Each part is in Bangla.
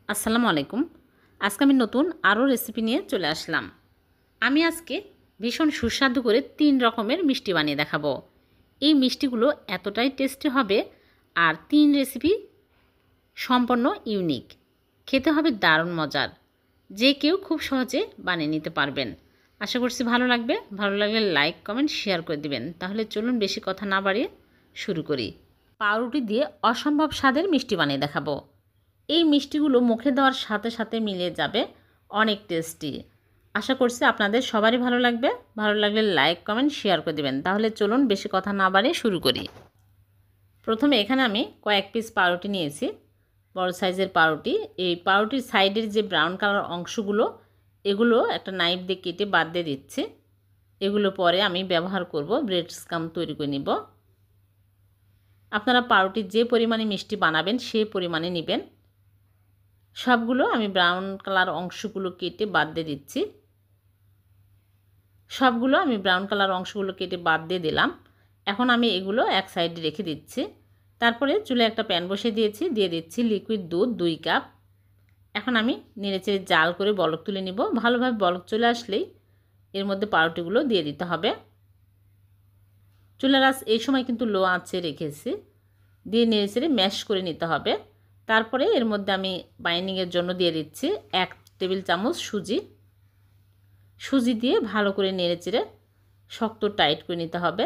আসসালামু আলাইকুম। আজকে আমি নতুন আরও রেসিপি নিয়ে চলে আসলাম। আমি আজকে ভীষণ সুস্বাদু করে 3 রকমের মিষ্টি বানিয়ে দেখাবো। এই মিষ্টিগুলো এতটাই টেস্টি হবে আর 3 রেসিপি সম্পূর্ণ ইউনিক। খেতে হবে দারুণ মজার। যে কেউ খুব সহজে বানিয়ে নিতে পারবেন। আশা করছি ভালো লাগবে। ভালো লাগলে লাইক, কমেন্ট, শেয়ার করে দিবেন। তাহলে চলুন বেশি কথা না বাড়িয়ে শুরু করি। পাউরুটি দিয়ে অসম্ভব স্বাদের মিষ্টি বানিয়ে দেখাবো। এই মিষ্টিগুলো মুখে দেওয়ার সাথে সাথে মিলিয়ে যাবে, অনেক টেস্টি। আশা করছি আপনাদের সবারই ভালো লাগবে। ভালো লাগলে লাইক, কমেন্ট, শেয়ার করে দেবেন। তাহলে চলুন বেশি কথা না বাড়িয়ে শুরু করি। প্রথমে এখানে আমি কয়েক পিস পাউরুটি নিয়েছি, বড় সাইজের পাউরুটি। এই পাউরুটির সাইডের যে ব্রাউন কালার অংশগুলো, এগুলো একটা নাইফ দিয়ে কেটে বাদ দিয়ে দিচ্ছি। এগুলো পরে আমি ব্যবহার করব, ব্রেড স্কাম তৈরি করে নিব। আপনারা পাউরুটির যে পরিমাণে মিষ্টি বানাবেন সেই পরিমাণে নেবেন। সবগুলো আমি ব্রাউন কালার অংশগুলো কেটে বাদ দিয়ে দিচ্ছি। সবগুলো আমি ব্রাউন কালার অংশগুলো কেটে বাদ দিয়ে দিলাম। এখন আমি এগুলো এক সাইডে রেখে দিচ্ছি। তারপরে চুলে একটা প্যান বসিয়ে দিয়েছি, দিয়ে দিচ্ছি লিকুইড দুধ 2 কাপ। এখন আমি নেড়েচেড়ে জাল করে বলক তুলে নিব। ভালোভাবে বলক চলে আসলেই এর মধ্যে পাউরুটিগুলো দিয়ে দিতে হবে। চুলার আঁচ এই সময় কিন্তু লো আঁচে রেখেছি। দিয়ে নেড়েচেড়ে ম্যাশ করে নিতে হবে। তারপরে এর মধ্যে আমি বাইন্ডিংয়ের জন্য দিয়ে দিচ্ছি 1 টেবিল চামচ সুজি। সুজি দিয়ে ভালো করে নেড়েচেড়ে শক্ত টাইট করে নিতে হবে।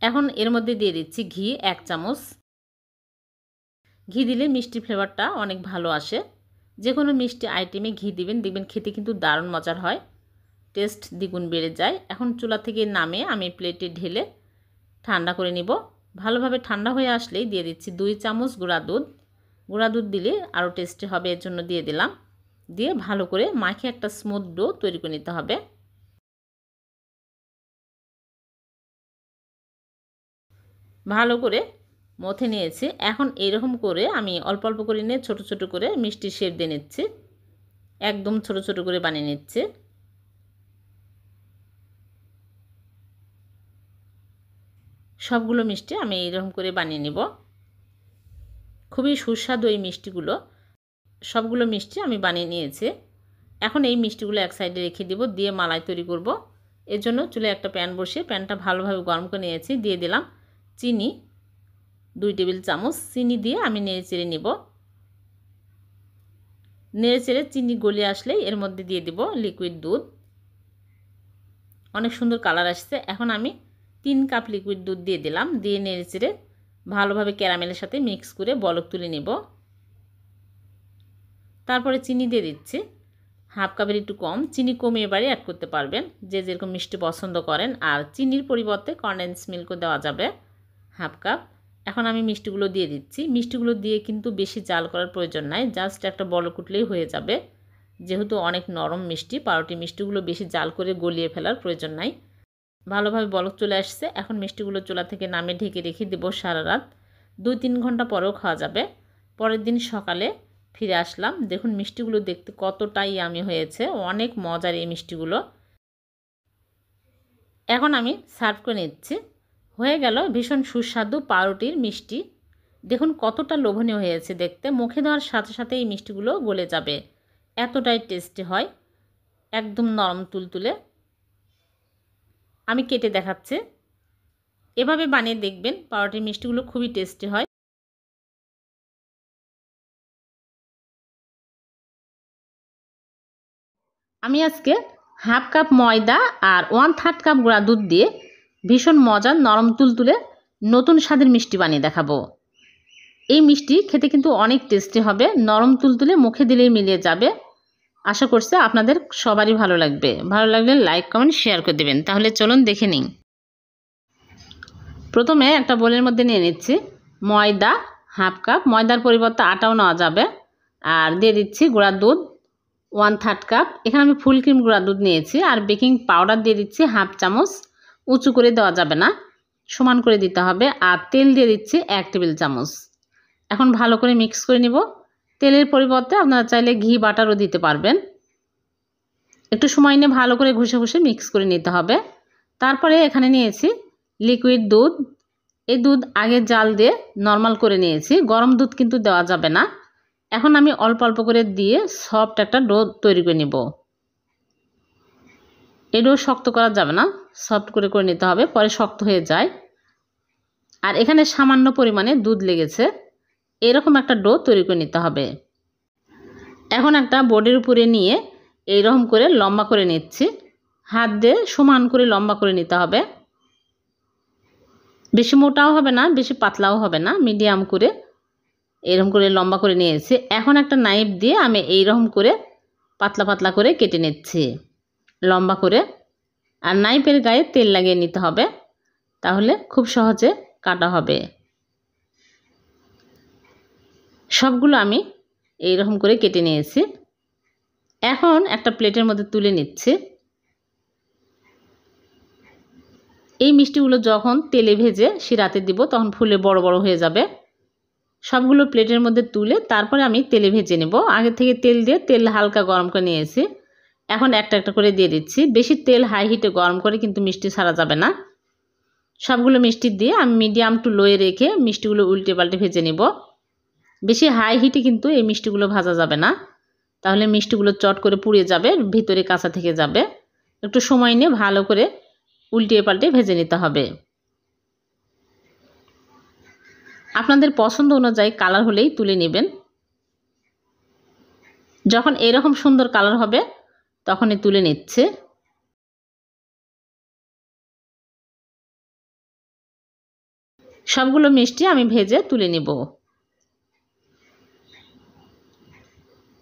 এখন এর মধ্যে দিয়ে দিচ্ছি ঘি 1 চামচ। ঘি দিলে মিষ্টি ফ্লেভারটা অনেক ভালো আসে। যে কোনো মিষ্টি আইটেমে ঘি দিবেন, দেখবেন খেতে কিন্তু দারুণ মজার হয়, টেস্ট দ্বিগুণ বেড়ে যায়। এখন চুলা থেকে নামিয়ে আমি প্লেটে ঢেলে ঠান্ডা করে নিব। ভালোভাবে ঠান্ডা হয়ে আসলেই দিয়ে দিচ্ছি 2 চামচ গুঁড়া দুধ। গুঁড়া দুধ দিলে আরও টেস্টি হবে, এর জন্য দিয়ে দিলাম। দিয়ে ভালো করে মাখিয়ে একটা স্মুথ ডো তৈরি করে নিতে হবে। ভালো করে মথে নিয়েছি। এখন এরকম করে আমি অল্প অল্প করে নিয়ে ছোট ছোট করে মিষ্টি শেপ দিয়ে নিচ্ছি। একদম ছোট ছোট করে বানিয়ে নিচ্ছি। সবগুলো মিষ্টি আমি এইরকম করে বানিয়ে নিব। খুবই সুস্বাদু এই মিষ্টিগুলো। সবগুলো মিষ্টি আমি বানিয়ে নিয়েছি। এখন এই মিষ্টিগুলো এক সাইডে রেখে দিব, দিয়ে মালাই তৈরি করব। এর জন্য চুলে একটা প্যান বসিয়ে প্যানটা ভালোভাবে গরম করে নিয়েছি। দিয়ে দিলাম চিনি 2 টেবিল চামচ। চিনি দিয়ে আমি নেড়েচেড়ে নিব। নেড়েচেড়ে চিনি গলে আসলেই এর মধ্যে দিয়ে দিব লিকুইড দুধ। অনেক সুন্দর কালার আসছে। এখন আমি 3 কাপ লিকুইড দুধ দিয়ে দিলাম। দিয়ে নেড়েচেড়ে ভালোভাবে ক্যারামেলের সাথে মিক্স করে বলক তুলে নিব। তারপরে চিনি দিয়ে দিচ্ছি হাফ কাপের একটু কম। চিনি কমিয়ে বাড়িয়ে অ্যাড করতে পারবেন, যে যেরকম মিষ্টি পছন্দ করেন। আর চিনির পরিবর্তে কনডেন্স মিল্কও দেওয়া যাবে হাফ কাপ। এখন আমি মিষ্টিগুলো দিয়ে দিচ্ছি। মিষ্টিগুলো দিয়ে কিন্তু বেশি জাল করার প্রয়োজন নাই, জাস্ট একটা বলক উঠলেই হয়ে যাবে। যেহেতু অনেক নরম মিষ্টি, পাউরুটি মিষ্টিগুলো বেশি জাল করে গলিয়ে ফেলার প্রয়োজন নাই। ভালোভাবে বলক চলে আসছে। এখন মিষ্টিগুলো চুলা থেকে নামিয়ে ঢেকে রেখে দেবো সারা রাত। 2-3 ঘন্টা পরেও খাওয়া যাবে। পরের দিন সকালে ফিরে আসলাম। দেখুন মিষ্টিগুলো দেখতে কতটাই ইয়ামি হয়েছে, অনেক মজার এই মিষ্টিগুলো। এখন আমি সার্ভ করে নিচ্ছি। হয়ে গেল ভীষণ সুস্বাদু পাউরুটির মিষ্টি। দেখুন কতটা লোভনীয় হয়েছে দেখতে। মুখে দেওয়ার সাথে সাথে এই মিষ্টিগুলো গলে যাবে, এতটাই টেস্টি হয়, একদম নরম তুলতুলে। আমি কেটে দেখাচ্ছি। এভাবে বানিয়ে দেখবেন, পাউরুটির মিষ্টিগুলো খুবই টেস্টি হয়। আমি আজকে হাফ কাপ ময়দা আর 1/3 কাপ গুঁড়া দুধ দিয়ে ভীষণ মজার নরম তুলতুলে নতুন স্বাদের মিষ্টি বানিয়ে দেখাবো। এই মিষ্টি খেতে কিন্তু অনেক টেস্টি হবে, নরম তুলতুলে মুখে দিলেই মিলিয়ে যাবে। আশা করছি আপনাদের সবারই ভালো লাগবে। ভালো লাগলে লাইক, কমেন্ট, শেয়ার করে দেবেন। তাহলে চলুন দেখে নিন। প্রথমে একটা বোলের মধ্যে নিয়ে নিচ্ছি ময়দা হাফ কাপ। ময়দার পরিবর্তে আটাও নেওয়া যাবে। আর দিয়ে দিচ্ছি গুঁড়া দুধ 1/3 কাপ। এখানে আমি ফুল ক্রিম গুঁড়া দুধ নিয়েছি। আর বেকিং পাউডার দিয়ে দিচ্ছি হাফ চামচ। উঁচু করে দেওয়া যাবে না, সমান করে দিতে হবে। আর তেল দিয়ে দিচ্ছি 1 টেবিল চামচ। এখন ভালো করে মিক্স করে নিব। তেলের পরিবর্তে আপনারা চাইলে ঘি বাটারও দিতে পারবেন। একটু সময় নিয়ে ভালো করে ঘষে ঘষে মিক্স করে নিতে হবে। তারপরে এখানে নিয়েছি লিকুইড দুধ। এই দুধ আগে জাল দিয়ে নরমাল করে নিয়েছি, গরম দুধ কিন্তু দেওয়া যাবে না। এখন আমি অল্প অল্প করে দিয়ে সফট একটা ডো তৈরি করে নিব। এই ডো শক্ত করা যাবে না, সফট করে করে নিতে হবে, পরে শক্ত হয়ে যায়। আর এখানে সামান্য পরিমাণে দুধ লেগেছে, এরকম একটা ডো তৈরি করে নিতে হবে। এখন একটা বোর্ডের উপরে নিয়ে এইরকম করে লম্বা করে নিচ্ছি, হাত দিয়ে সমান করে লম্বা করে নিতে হবে। বেশি মোটাও হবে না, বেশি পাতলাও হবে না, মিডিয়াম করে এরকম করে লম্বা করে নিয়েছি। এখন একটা নাইফ দিয়ে আমি এইরকম করে পাতলা পাতলা করে কেটে নিচ্ছি লম্বা করে। আর নাইফের গায়ে তেল লাগিয়ে নিতে হবে, তাহলে খুব সহজে কাটা হবে। সবগুলো আমি এইরকম করে কেটে নিয়েছি। এখন একটা প্লেটের মধ্যে তুলে নিচ্ছি। এই মিষ্টিগুলো যখন তেলে ভেজে শিরাতে দিব তখন ফুলে বড় বড় হয়ে যাবে। সবগুলো প্লেটের মধ্যে তুলে তারপরে আমি তেলে ভেজে নেব। আগে থেকে তেল দিয়ে তেল হালকা গরম করে নিয়েছি, এখন একটা একটা করে দিয়ে দিচ্ছি। বেশি তেল হাই হিটে গরম করে কিন্তু মিষ্টি ছাড়া যাবে না। সবগুলো মিষ্টি দিয়ে আমি মিডিয়াম টু লোয়ে রেখে মিষ্টিগুলো উল্টে পাল্টে ভেজে নেব। বেশি হাই হিটে কিন্তু এই মিষ্টিগুলো ভাজা যাবে না, তাহলে মিষ্টিগুলো চট করে পুড়ে যাবে, ভিতরে কাঁচা থেকে যাবে। একটু সময় নিয়ে ভালো করে উল্টিয়ে পাল্টে ভেজে নিতে হবে। আপনাদের পছন্দ অনুযায়ী কালার হলেই তুলে নেবেন। যখন এরকম সুন্দর কালার হবে তখনই তুলে নিচ্ছে। সবগুলো মিষ্টি আমি ভেজে তুলে নিব।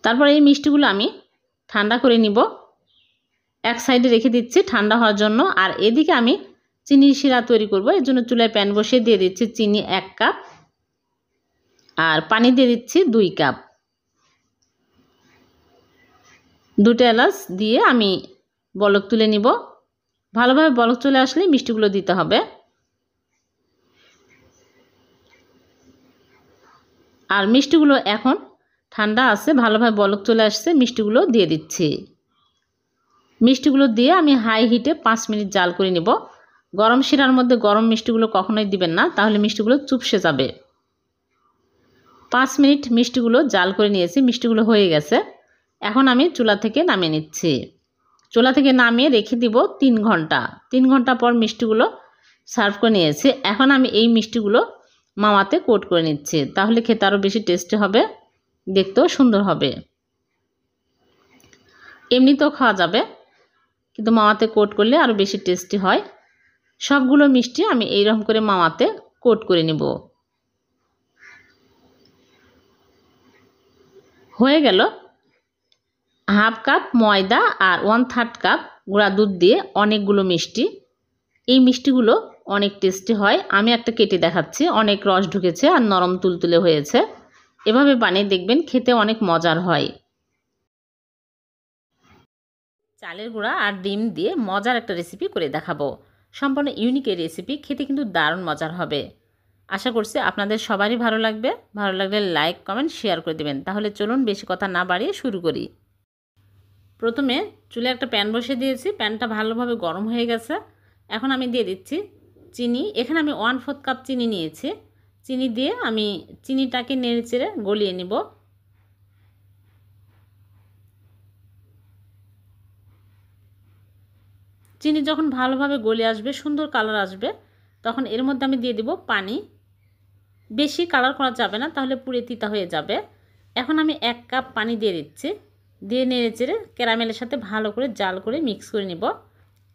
তারপর এই মিষ্টিগুলো আমি ঠান্ডা করে নিব, এক সাইডে রেখে দিচ্ছি ঠান্ডা হওয়ার জন্য। আর এদিকে আমি চিনি শিরা তৈরি করব, এর জন্য চুলায় প্যান বসিয়ে দিয়ে দিচ্ছি চিনি 1 কাপ আর পানি দিয়ে দিচ্ছি 2 কাপ। 2টা এলাচ দিয়ে আমি বলক তুলে নিব। ভালোভাবে বলক চলে আসলে মিষ্টিগুলো দিতে হবে। আর মিষ্টিগুলো এখন ঠান্ডা আছে, ভালোভাবে বলক চলে আসছে, মিষ্টিগুলো দিয়ে দিচ্ছি। মিষ্টিগুলো দিয়ে আমি হাই হিটে 5 মিনিট জাল করে নিব। গরম শিরার মধ্যে গরম মিষ্টিগুলো কখনোই দিবেন না, তাহলে মিষ্টিগুলো চুপসে যাবে। 5 মিনিট মিষ্টিগুলো জাল করে নিয়েছি, মিষ্টিগুলো হয়ে গেছে। এখন আমি চুলা থেকে নামিয়ে নিচ্ছি। চুলা থেকে নামিয়ে রেখে দিব 3 ঘন্টা। 3 ঘন্টা পর মিষ্টিগুলো সার্ভ করে নিয়েছি। এখন আমি এই মিষ্টিগুলো মাওয়াতে কোট করে নিচ্ছি, তাহলে খেতে আরও বেশি টেস্টি হবে, দেখতেও সুন্দর হবে। এমনিতেও খাওয়া যাবে, কিন্তু মাওয়াতে কোট করলে আরও বেশি টেস্টি হয়। সবগুলো মিষ্টি আমি এইরকম করে মাওয়াতে কোট করে নেব। হয়ে গেল। হাফ কাপ ময়দা আর 1/3 কাপ গুঁড়া দুধ দিয়ে অনেকগুলো মিষ্টি। এই মিষ্টিগুলো অনেক টেস্টি হয়। আমি একটা কেটে দেখাচ্ছি, অনেক রস ঢুকেছে আর নরম তুলতুলে হয়েছে। এভাবে বানিয়ে দেখবেন, খেতে অনেক মজার হয়। চালের গুঁড়া আর ডিম দিয়ে মজার একটা রেসিপি করে দেখাবো। সম্পূর্ণ ইউনিক এই রেসিপি, খেতে কিন্তু দারুণ মজার হবে। আশা করছি আপনাদের সবারই ভালো লাগবে। ভালো লাগলে লাইক কমেন্ট শেয়ার করে দেবেন। তাহলে চলুন বেশি কথা না বাড়িয়ে শুরু করি। প্রথমে চুলে একটা প্যান বসিয়ে দিয়েছি, প্যানটা ভালোভাবে গরম হয়ে গেছে। এখন আমি দিয়ে দিচ্ছি চিনি। এখানে আমি 1/4 কাপ চিনি নিয়েছি। চিনি দিয়ে আমি চিনিটাকে নেড়েচেড়ে গলিয়ে নিব। চিনি যখন ভালোভাবে গলে আসবে, সুন্দর কালার আসবে, তখন এর মধ্যে আমি দিয়ে দিব পানি। বেশি কালার করা যাবে না, তাহলে পুড়ে তিতা হয়ে যাবে। এখন আমি 1 কাপ পানি দিয়ে দিচ্ছি, দিয়ে নেড়েচেড়ে ক্যারামেলের সাথে ভালো করে জাল করে মিক্স করে নিব।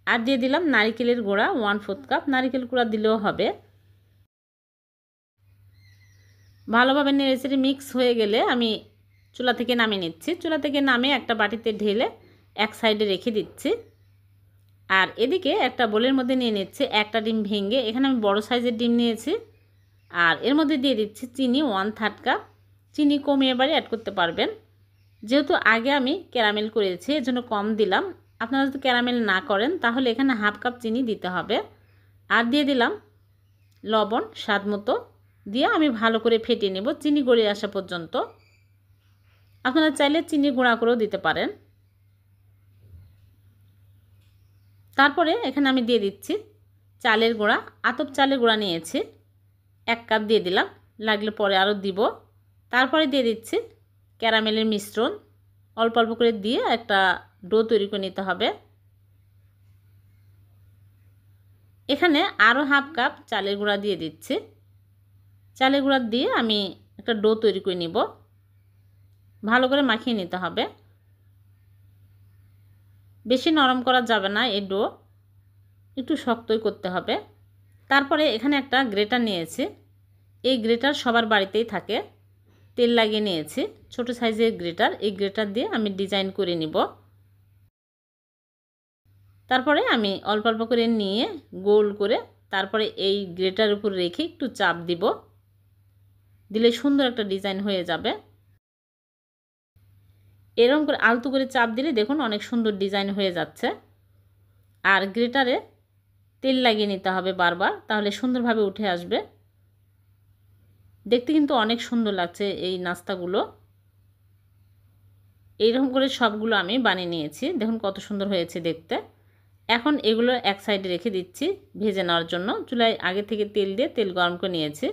আর দিয়ে দিলাম নারকেলের গুঁড়া 1/4 কাপ, নারকেল গুঁড়া দিলেও হবে। ভালোভাবে নেড়েচেড়ে মিক্স হয়ে গেলে আমি চুলা থেকে নামিয়ে নিচ্ছি। চুলা থেকে নামিয়ে একটা বাটিতে ঢেলে এক সাইডে রেখে দিচ্ছি। আর এদিকে একটা বোলের মধ্যে নিয়ে নিচ্ছি একটা ডিম ভেঙে। এখানে আমি বড় সাইজের ডিম নিয়েছি। আর এর মধ্যে দিয়ে দিচ্ছি চিনি 1/3 কাপ। চিনি কমিয়ে বাড়ি অ্যাড করতে পারবেন। যেহেতু আগে আমি ক্যারামেল করেছি, এর জন্য কম দিলাম। আপনারা যদি ক্যারামেল না করেন তাহলে এখানে হাফ কাপ চিনি দিতে হবে। আর দিয়ে দিলাম লবণ স্বাদ মতো, দিয়ে আমি ভালো করে ফেটিয়ে নেব চিনি গলে আসা পর্যন্ত। আপনারা চাইলে চিনি গুঁড়া করেও দিতে পারেন। তারপরে এখানে আমি দিয়ে দিচ্ছি চালের গুঁড়া। আতপ চালের গুঁড়া নিয়েছি, 1 কাপ দিয়ে দিলাম, লাগলে পরে আরও দিব। তারপরে দিয়ে দিচ্ছি ক্যারামেলের মিশ্রণ, অল্প অল্প করে দিয়ে একটা ডো তৈরি করে নিতে হবে। এখানে আরও 1/2 কাপ চালের গুঁড়া দিয়ে দিচ্ছি। চালের গুঁড়া দিয়ে আমি একটা ডো তৈরি করে নিব। ভালো করে মাখিয়ে নিতে হবে, বেশি নরম করা যাবে না, এই ডো একটু শক্তই করতে হবে। তারপরে এখানে একটা গ্রেটার নিয়েছি, এই গ্রেটার সবার বাড়িতেই থাকে, তেল লাগিয়ে নিয়েছি, ছোট সাইজের গ্রেটার। এই গ্রেটার দিয়ে আমি ডিজাইন করে নিব। তারপরে আমি অল্প অল্প করে নিয়ে গোল করে তারপরে এই গ্রেটার উপর রেখে একটু চাপ দিব, দিলে সুন্দর একটা ডিজাইন হয়ে যাবে। এরকম করে আলতো করে চাপ দিলে দেখুন অনেক সুন্দর ডিজাইন হয়ে যাচ্ছে। আর গ্রেটারে তেল লাগিয়ে নিতে হবে বারবার, তাহলে সুন্দরভাবে উঠে আসবে। দেখতে কিন্তু অনেক সুন্দর লাগছে এই নাস্তাগুলো। এইরকম করে সবগুলো আমি বানিয়ে নিয়েছি, দেখুন কত সুন্দর হয়েছে দেখতে। এখন এগুলো এক সাইডে রেখে দিচ্ছি ভেজে নেওয়ার জন্য। চুলায় আগে থেকে তেল দিয়ে তেল গরম করে নিয়েছি,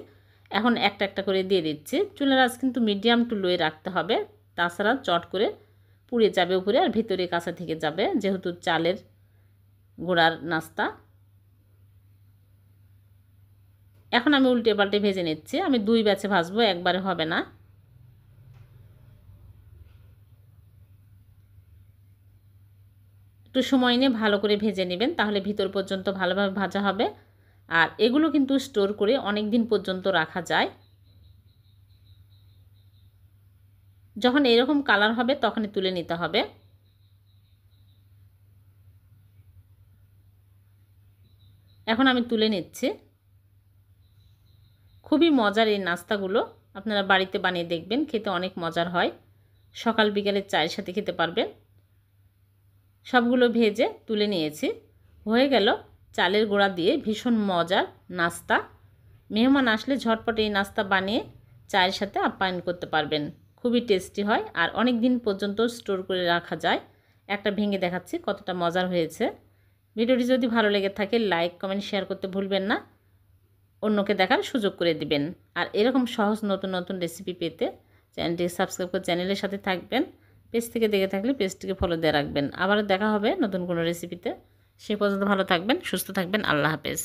এখন একটা একটা করে দিয়ে দিচ্ছি। চুলার আঁচ কিন্তু মিডিয়াম টু লোয়ে রাখতে হবে, তাছাড়া চট করে পুড়ে যাবে উপরে আর ভিতরে কাঁচা থেকে যাবে, যেহেতু চালের গুঁড়ার নাস্তা। এখন আমি উল্টে পাল্টে ভেজে নিচ্ছি। আমি 2 ব্যাচে ভাজবো, একবারে হবে না। একটু সময় নিয়ে ভালো করে ভেজে নেবেন, তাহলে ভিতর পর্যন্ত ভালোভাবে ভাজা হবে। আর এগুলো কিন্তু স্টোর করে অনেক দিন পর্যন্ত রাখা যায়। যখন এরকম কালার হবে তখনই তুলে নিতে হবে। এখন আমি তুলে নিচ্ছি। খুবই মজার এই নাস্তাগুলো, আপনারা বাড়িতে বানিয়ে দেখবেন, খেতে অনেক মজার হয়। সকাল বিকালে চায়ের সাথে খেতে পারবেন। সবগুলো ভেজে তুলে নিয়েছি। হয়ে গেল চালের গুঁড়া দিয়ে ভীষণ মজার নাস্তা। মেহমান আসলে ঝটপট এই নাস্তা বানিয়ে চায়ের সাথে আপ্যায়ন করতে পারবেন। খুবই টেস্টি হয় আর অনেক দিন পর্যন্ত স্টোর করে রাখা যায়। একটা ভেঙে দেখাচ্ছি কতটা মজার হয়েছে। ভিডিওটি যদি ভালো লেগে থাকে লাইক কমেন্ট শেয়ার করতে ভুলবেন না, অন্যকে দেখার সুযোগ করে দিবেন। আর এরকম সহজ নতুন নতুন রেসিপি পেতে চ্যানেলটিকে সাবস্ক্রাইব করে চ্যানেলের সাথে থাকবেন। পেজ থেকে দেখে থাকলে পেজটিকে ফলো দিয়ে রাখবেন। আবারও দেখা হবে নতুন কোনো রেসিপিতে। সে পর্যন্ত ভালো থাকবেন, সুস্থ থাকবেন। আল্লাহ হাফেজ।